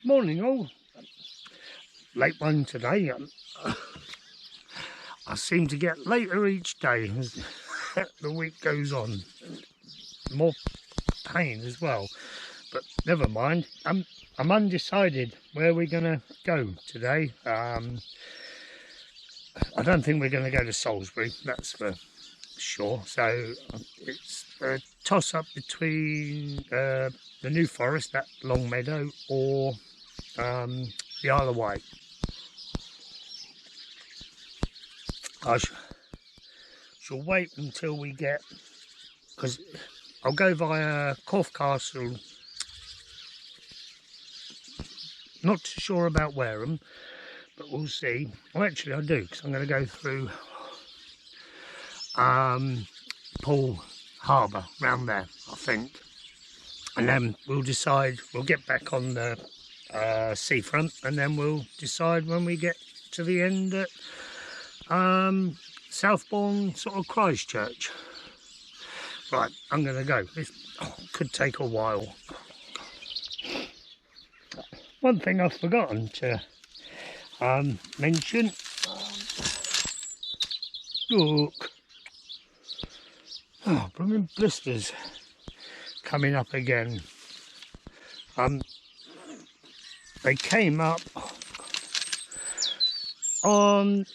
Morning all. Late one today. I seem to get later each day as the week goes on. More pain as well, but never mind. I'm undecided where we're gonna go today. I don't think we're gonna go to Salisbury, that's for sure. So it's a toss up between the New Forest, that long meadow, or the Isle of Wight. I shall wait until we get, because I'll go via Corfe Castle. Not too sure about Wareham, but we'll see. Well, actually I do, because I'm going to go through Poole Harbour, round there, I think. And then we'll decide, we'll get back on the seafront, and then we'll decide when we get to the end at Southbourne, sort of Christchurch. Right, I'm going to go. This could take a while. One thing I've forgotten to mention. Look. Oh, blooming blisters coming up again. They came up on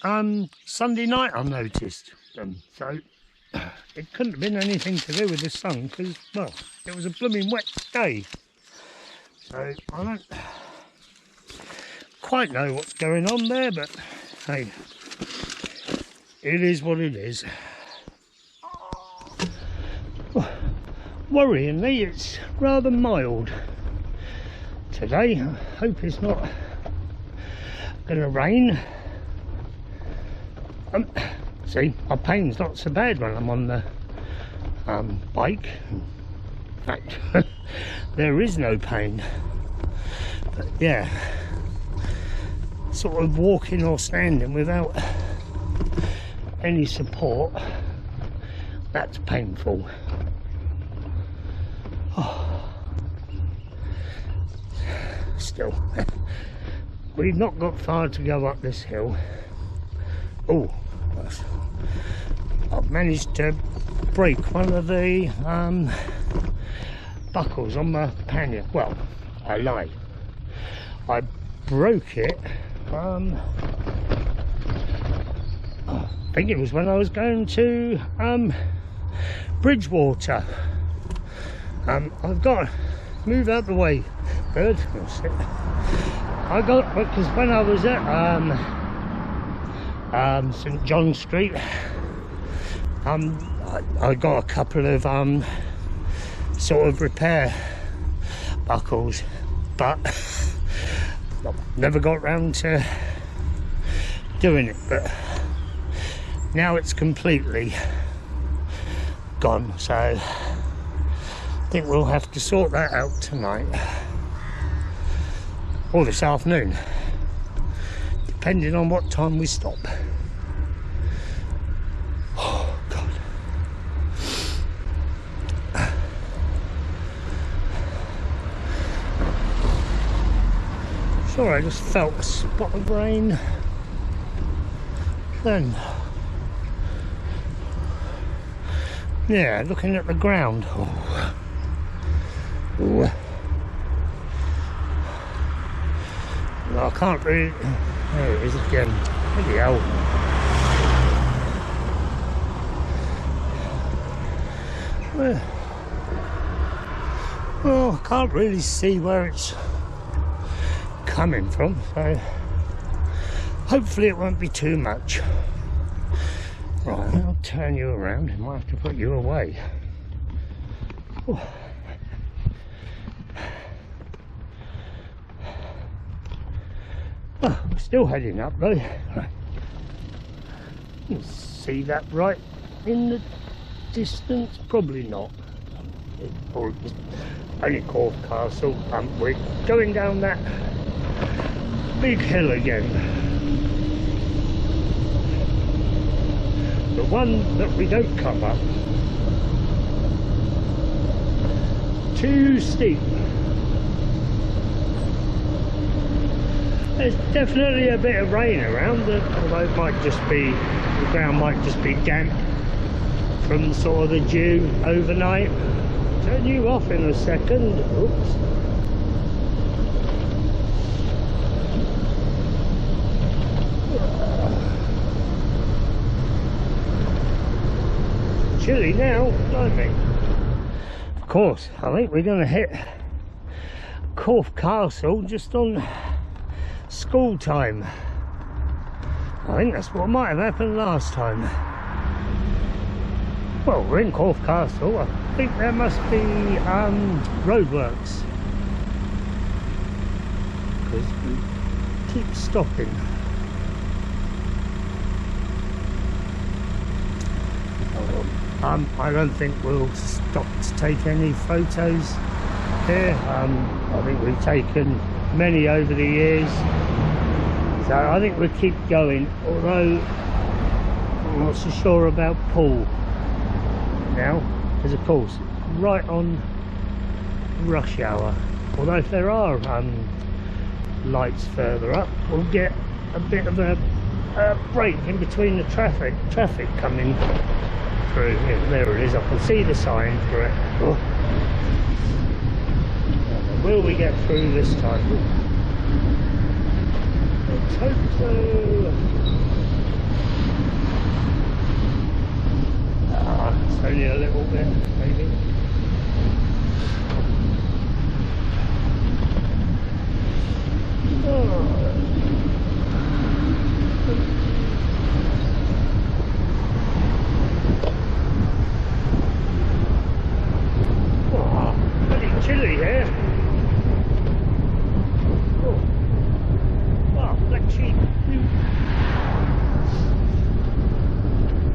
Sunday night, I noticed them. So it couldn't have been anything to do with the sun, because, well, it was a blooming wet day. So I don't quite know what's going on there, but hey, it is what it is. Worryingly, it's rather mild today. I hope it's not going to rain. See, my pain's not so bad when I'm on the bike. In fact, there is no pain. But yeah, sort of walking or standing without any support, that's painful. Oh. Still, we've not got far to go up this hill. Oh, I've managed to break one of the buckles on my pannier. Well, I lie. I broke it. I think it was when I was going to Bridgewater. I've got to move out the way, bird. I got, because when I was at St John Street, I got a couple of sort of repair buckles, but never got round to doing it. But now it's completely gone, so I think we'll have to sort that out tonight or this afternoon, depending on what time we stop. Oh God. Sorry, I just felt a spot of rain then. Yeah, looking at the ground. Oh. Ooh. No, I can't really. There it is again. Bloody hell. Well, I can't really see where it's coming from, so hopefully it won't be too much. Right, I'll turn you around. I might have to put you away. Oh. Oh, we're still heading up though. Right. You can see that right in the distance? Probably not. Or it's only Corfe Castle. We're going down that big hill again. The one that we don't come up. Too steep. There's definitely a bit of rain around, although it might just be, the ground might just be damp from sort of the dew overnight. Turn you off in a second. Oops. Chilly now, blimey. Of course, I think we're going to hit Corfe Castle just on school time. I think that's what might have happened last time. Well, we're in Corfe Castle. I think there must be roadworks, because we keep stopping. I don't think we'll stop to take any photos here. I think we've taken many over the years, so I think we'll keep going, although I'm not so sure about Poole now, because of course right on rush hour, although if there are lights further up, we'll get a bit of a break in between the traffic coming through. Yeah, there it is, I can see the sign for it. Oh. Will we get through this time? Let's hope so. It's only a little bit, maybe. Pretty chilly here.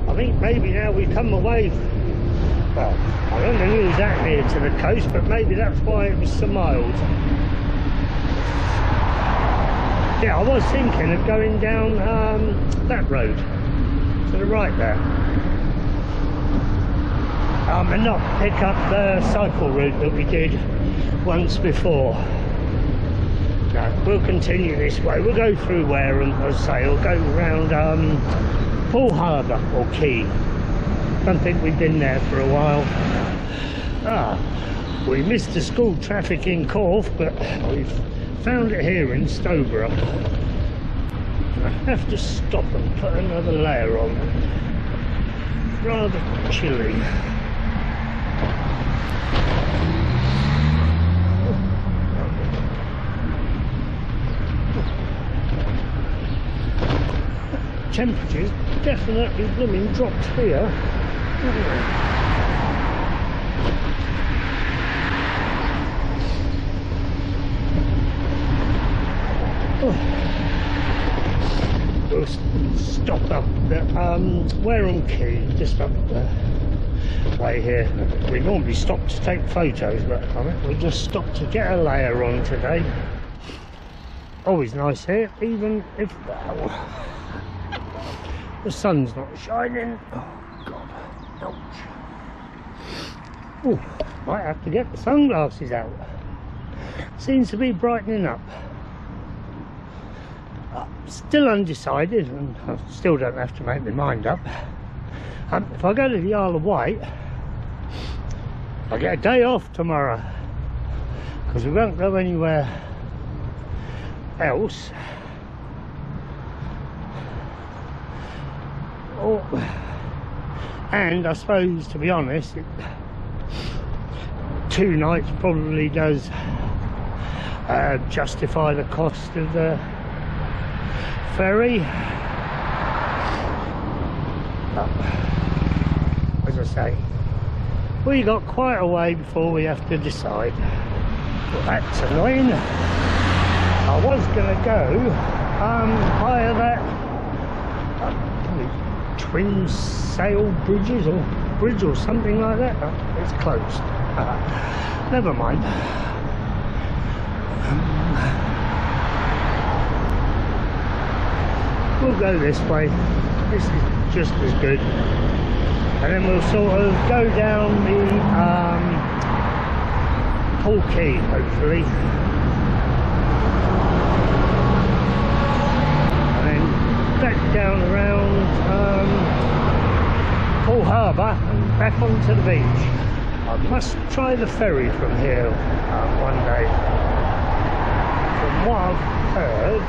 I think maybe now we come away, well, I don't think it was that near to the coast, but maybe that's why it was so mild. Yeah, I was thinking of going down that road to the right there, and not pick up the cycle route that we did once before. No, we'll continue this way. We'll go through Wareham, as I say, we'll go round Poole Harbour or Quay. Don't think we've been there for a while. We missed the school traffic in Corfe, but we've found it here in Stowborough. I have to stop and put another layer on. It's rather chilly. Temperatures definitely blooming dropped here. We'll stop up the Wareham Quay, just up the way here. We normally stop to take photos, but I think we just stopped to get a layer on today. Always nice here, even if the sun's not shining. Oh God, ouch. Oh, might have to get the sunglasses out. Seems to be brightening up. Still undecided, and I still don't have to make my mind up. If I go to the Isle of Wight, I get a day off tomorrow, because we won't go anywhere else. And I suppose, to be honest, 2 nights probably does justify the cost of the ferry. But, as I say, we got quite a way before we have to decide. Well, that's annoying. I was going to go via that twin sail bridges or bridge or something like that. It's closed. Never mind. We'll go this way. This is just as good. And then we'll sort of go down the Poole Quay, hopefully. harbour and back onto the beach. I must try the ferry from here one day. From what I've heard,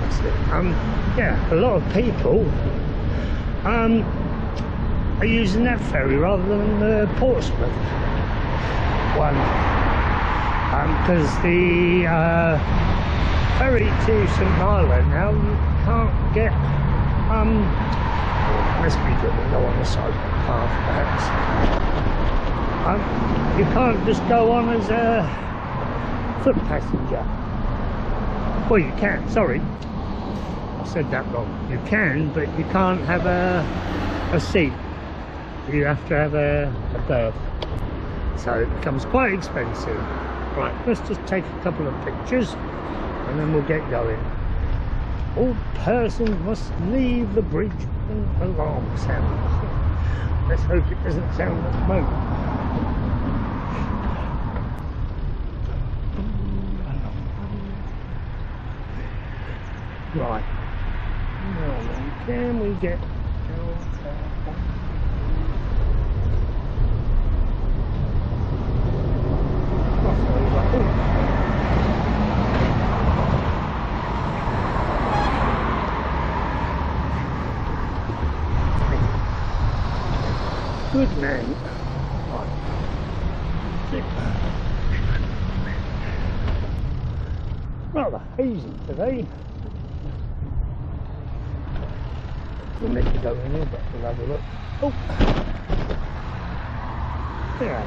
that's it. Yeah, a lot of people are using that ferry rather than the Portsmouth one, because the ferry to St Ireland now you can't get must be good to go on the side path perhaps. You can't just go on as a foot passenger. Well, you can, sorry, I said that wrong. You can, but you can't have a seat. You have to have a berth, so it becomes quite expensive. Right, let's just take a couple of pictures and then we'll get going. All persons must leave the bridge when alarm sounds. Let's hope it doesn't sound at the moment. Right, now then, can we get good man. Right. Rather hazy today. We'll need to go in here, but we'll have a look. Oh, yeah.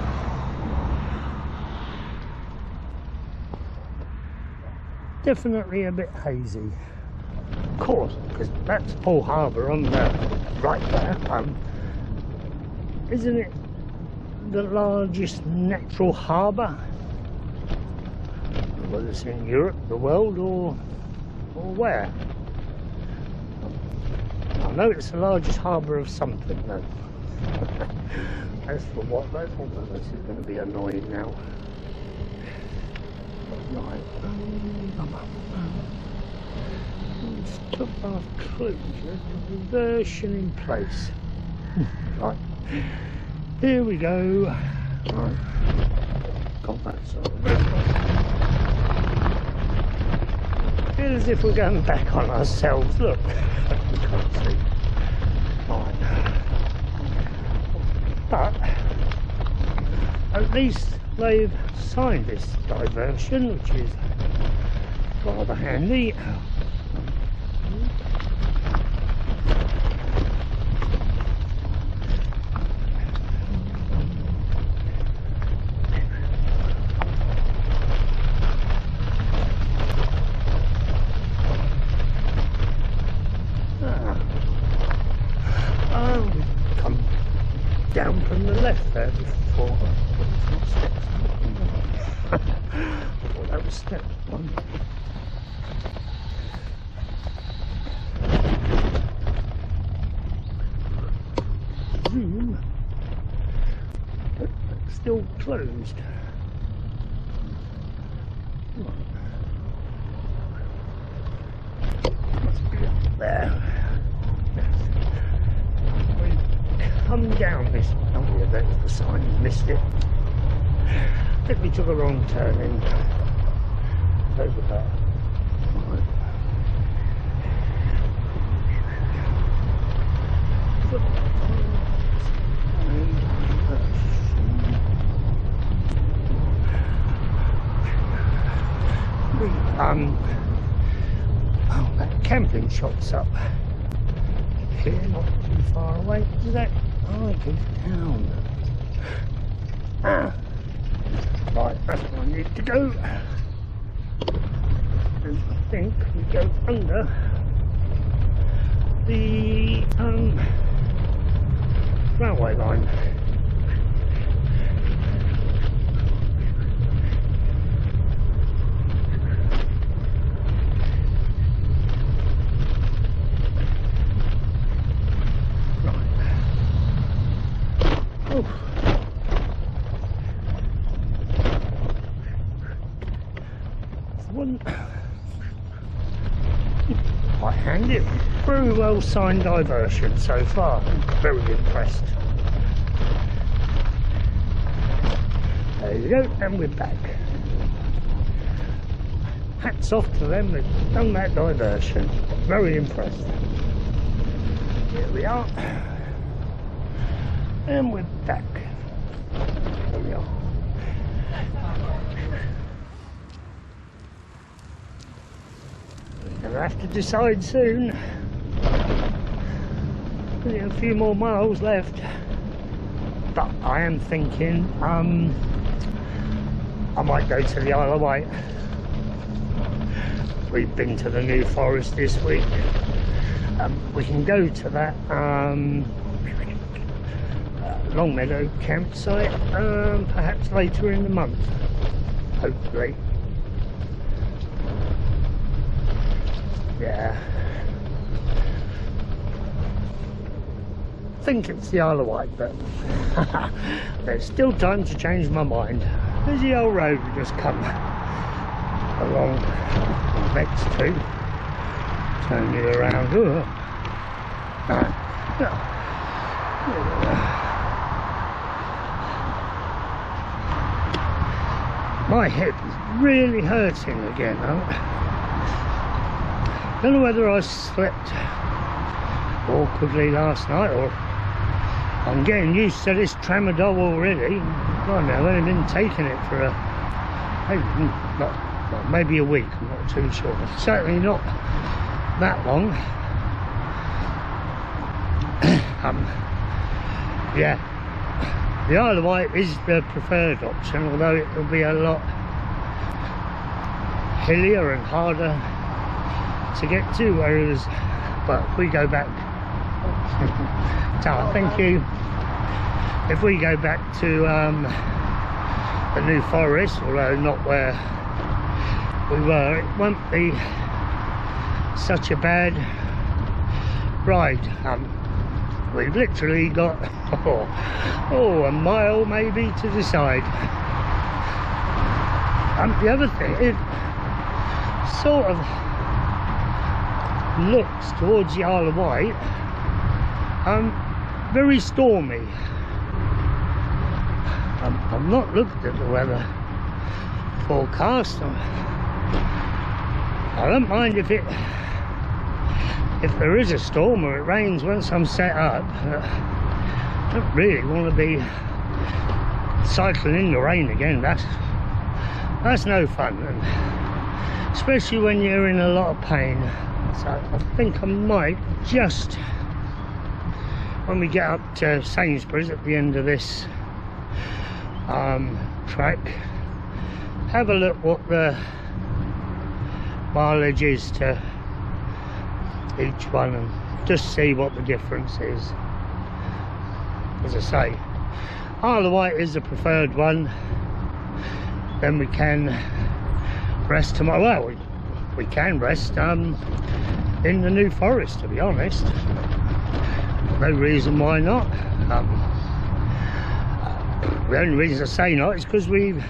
Definitely a bit hazy. Of course, because that's Poole Harbour on the right there. Isn't it the largest natural harbour? Whether it's in Europe, the world, or where? I know it's the largest harbour of something though. As for what though, this is going to be annoying now. Right. Footpath closure, diversion in place. Right. Here we go. Right. Got that sort of bit. Feels as if we're going back on ourselves. Look. We can't see. Right. But at least they've signed this diversion, which is rather handy. Come down from the left there before. Oh, that was step one. Zoom, but still closed. Must be up there. Come down this. Oh yeah, that's the sign. Missed it. I think we took a wrong turn in. Over there. Right. Oh, that camping shop's up here, not too far away. Is that? Oh, it goes down. Ah, right, that's where I need to go. And I think we go under the railway line. Quite handy. very well signed diversion so far. Very impressed. There you go, and we're back. Hats off to them, they've done that diversion. Very impressed. Here we are. And we're back. There we are. We'll have to decide soon. Only a few more miles left. But I am thinking I might go to the Isle of Wight. We've been to the New Forest this week. We can go to that Long Meadow campsite perhaps later in the month, hopefully. Yeah, I think it's the Isle of Wight, but there's still time to change my mind. There's the old road we just come along Purbecks too. Turn you around. My head is really hurting again. Don't know whether I slept awkwardly last night or I'm getting used to this Tramadol already. Blimey, I've only been taking it for maybe a week, I'm not too sure. Certainly not that long. Yeah, the Isle of Wight is the preferred option, although it will be a lot hillier and harder to get to, whereas, well, if we go back thank you, if we go back to the New Forest, although not where we were, it won't be such a bad ride. We've literally got a mile maybe to decide. The other thing, it sort of looks towards the Isle of Wight very stormy. I've not looked at the weather forecast. I don't mind if there is a storm or it rains once I'm set up. I don't really want to be cycling in the rain again. That's no fun, and especially when you're in a lot of pain. So I think I might just, when we get up to Sainsbury's at the end of this track, have a look what the mileage is to each one and just see what the difference is. As I say, Isle of Wight is the preferred one. Then we can rest tomorrow. Well, we can rest in the New Forest, to be honest. No reason why not. The only reason I say not is because we've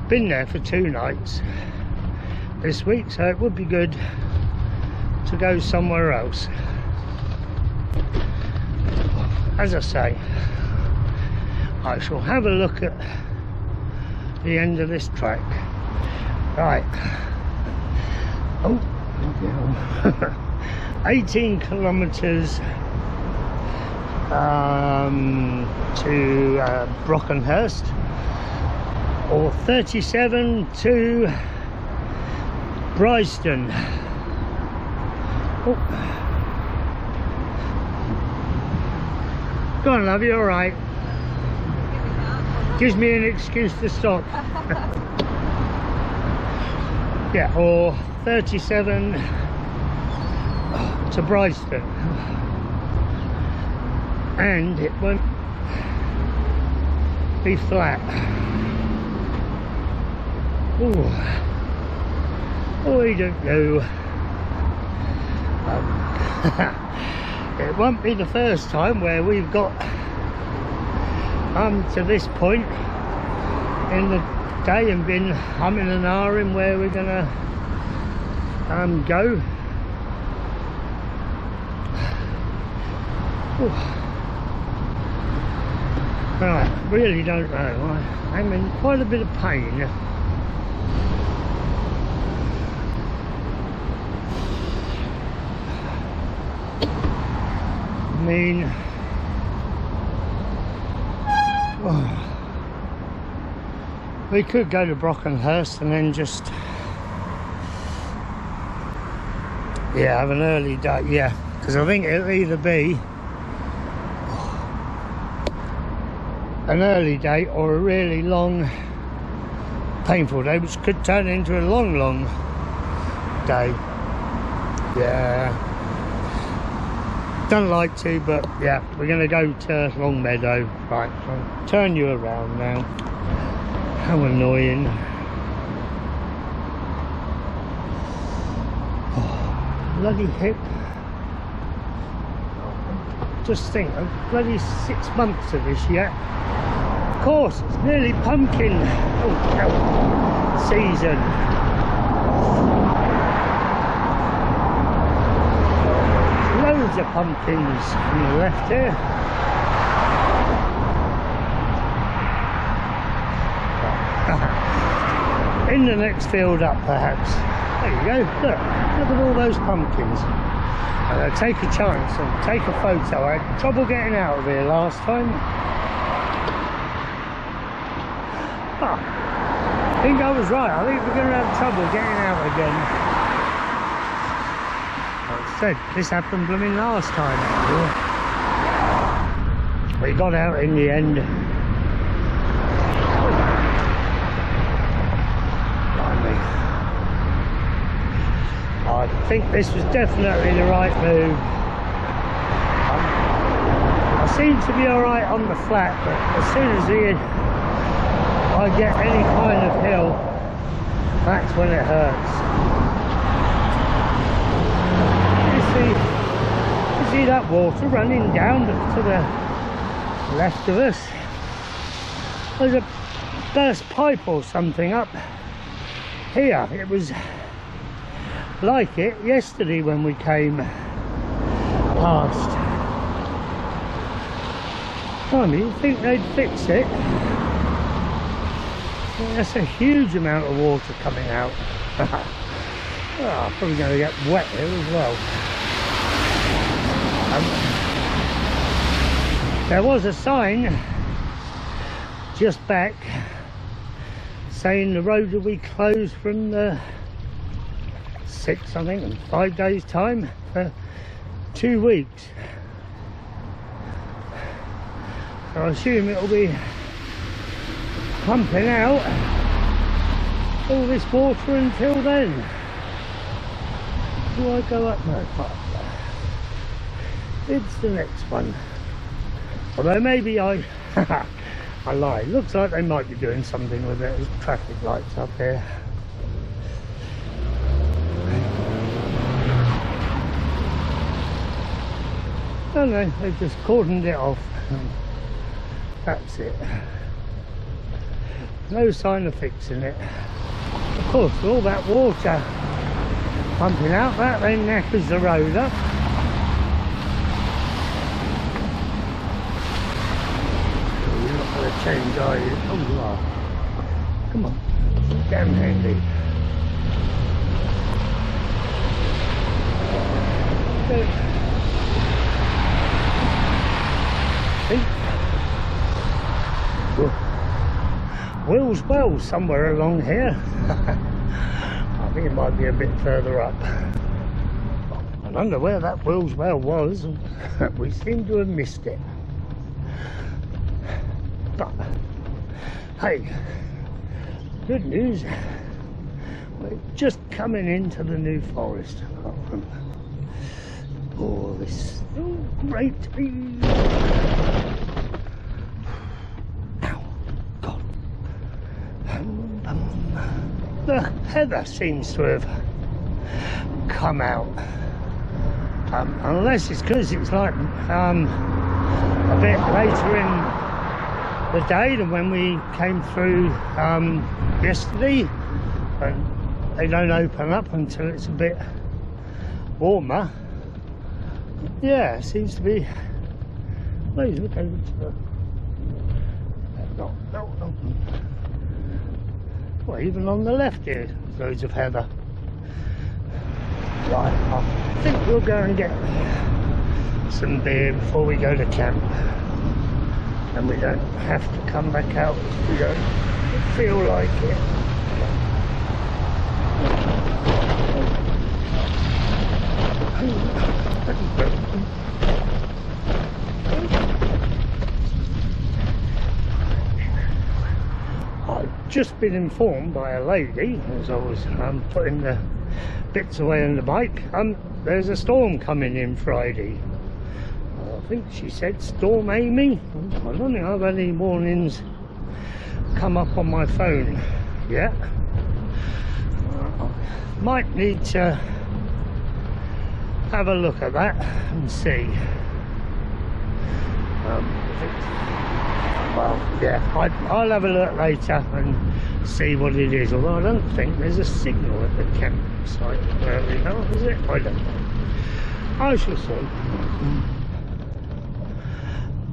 been there for 2 nights this week, so it would be good to go somewhere else. As I say, I shall have a look at the end of this track. Right. Oh, 18 kilometres to Brockenhurst, or 37 to Bryston. Oh. Go on, love, you all right? Gives me an excuse to stop. Yeah, or 37 to Bryston, and it won't be flat. Oh, I don't know. It won't be the first time where we've got to this point in the day and been humming and ahhing where we're gonna go. Right, really don't know. I'm in quite a bit of pain. I mean, we could go to Brockenhurst and then just, yeah, have an early day, yeah, because I think it'll either be an early day or a really long, painful day, which could turn into a long day. Yeah. Don't like to, but yeah, we're going to go to Long Meadow. Right, I'll turn you around now. How annoying. Oh, bloody hip. Just think, bloody 6 months of this yet. Of course, it's nearly pumpkin season. Loads of pumpkins on the left here. In the next field up, perhaps. There you go. Look at all those pumpkins. I'm going to take a chance and take a photo. I had trouble getting out of here last time. I think I was right. I think we're going to have trouble getting out again. Like I said, this happened blooming last time. We got out in the end. I think this was definitely the right move. I seem to be alright on the flat, but as soon as I get any kind of hill, that's when it hurts. You see that water running down to the left of us? There's a burst pipe or something up here. It was like it yesterday when we came past. I mean, you'd think they'd fix it. That's a huge amount of water coming out. Oh, probably going to get wet here as well. There was a sign just back saying the road will be closed from the 6th, I think, in 5 days time for 2 weeks. So I assume it'll be pumping out all this water until then. Do I go up? No, it's the next one. Although maybe I I lied. Looks like they might be doing something with it. There's traffic lights up here. No, they've just cordoned it off. That's it. No sign of fixing it. Of course, with all that water pumping out, that then knackers the road up. Oh, you're not going to change, are you? Oh, you are. Come on. Damn handy. Will's Well somewhere along here. I think it might be a bit further up. I don't know where that Will's Well was. We seem to have missed it. But hey, good news. We're just coming into the New Forest. Oh, this great. The heather seems to have come out, unless it's because it's like a bit later in the day than when we came through yesterday, and they don't open up until it's a bit warmer. Yeah, it seems to be Please look over to the... No. Well, even on the left here, there's loads of heather. Right, I think we'll go and get some beer before we go to camp. And we don't have to come back out if we don't feel like it. I've just been informed by a lady as I was putting the bits away on the bike. There's a storm coming in Friday. I think she said Storm Amy. I don't think I've had any warnings come up on my phone yet. Might need to have a look at that and see. Well, yeah, I'll have a look later and see what it is. Although I don't think there's a signal at the campsite where we are, is it? I don't know. I shall see.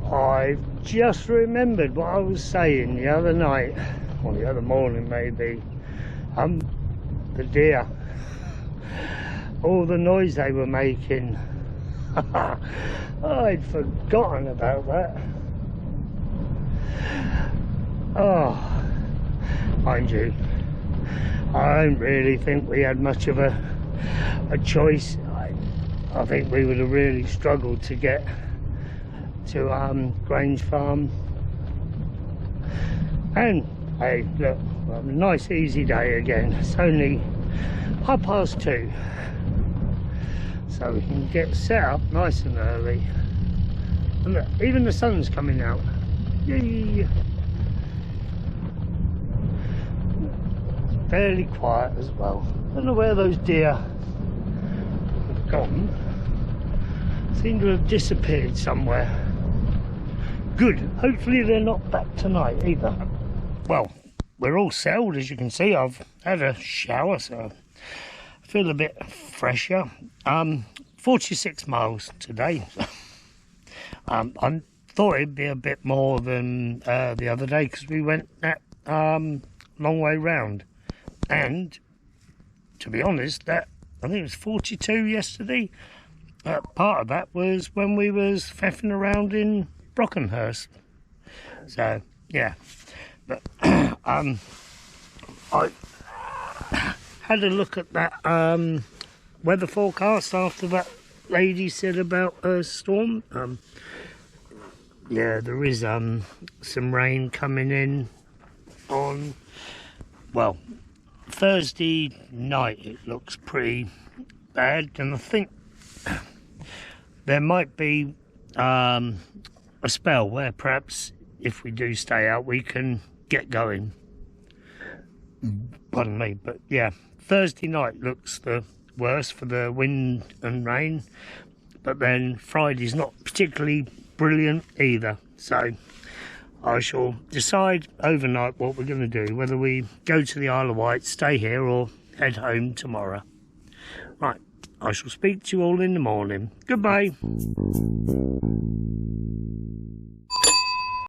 I just remembered what I was saying the other night, or the other morning maybe. The deer, all the noise they were making. I'd forgotten about that. Oh, mind you, I don't really think we had much of a choice. I think we would have really struggled to get to Grange Farm. And hey, look, a nice easy day again. It's only 2:30, so we can get set up nice and early. And look, even the sun's coming out. Yay! Fairly quiet as well. I don't know where those deer have gone. Seem to have disappeared somewhere. Good. Hopefully they're not back tonight either. Well, we're all settled, as you can see. I've had a shower, so I feel a bit fresher. 46 miles today. I thought it'd be a bit more than the other day because we went that long way round. And to be honest, that I think it was 42 yesterday. Part of that was when we was faffing around in Brockenhurst. So yeah, but I had a look at that weather forecast after that lady said about a storm. Yeah, there is some rain coming in on, well, Thursday night. It looks pretty bad, and I think there might be a spell where perhaps if we do stay out we can get going. Pardon me, but yeah, Thursday night looks the worst for the wind and rain, but then Friday's not particularly brilliant either. So I shall decide overnight what we're going to do, whether we go to the Isle of Wight, stay here, or head home tomorrow. Right, I shall speak to you all in the morning. Goodbye.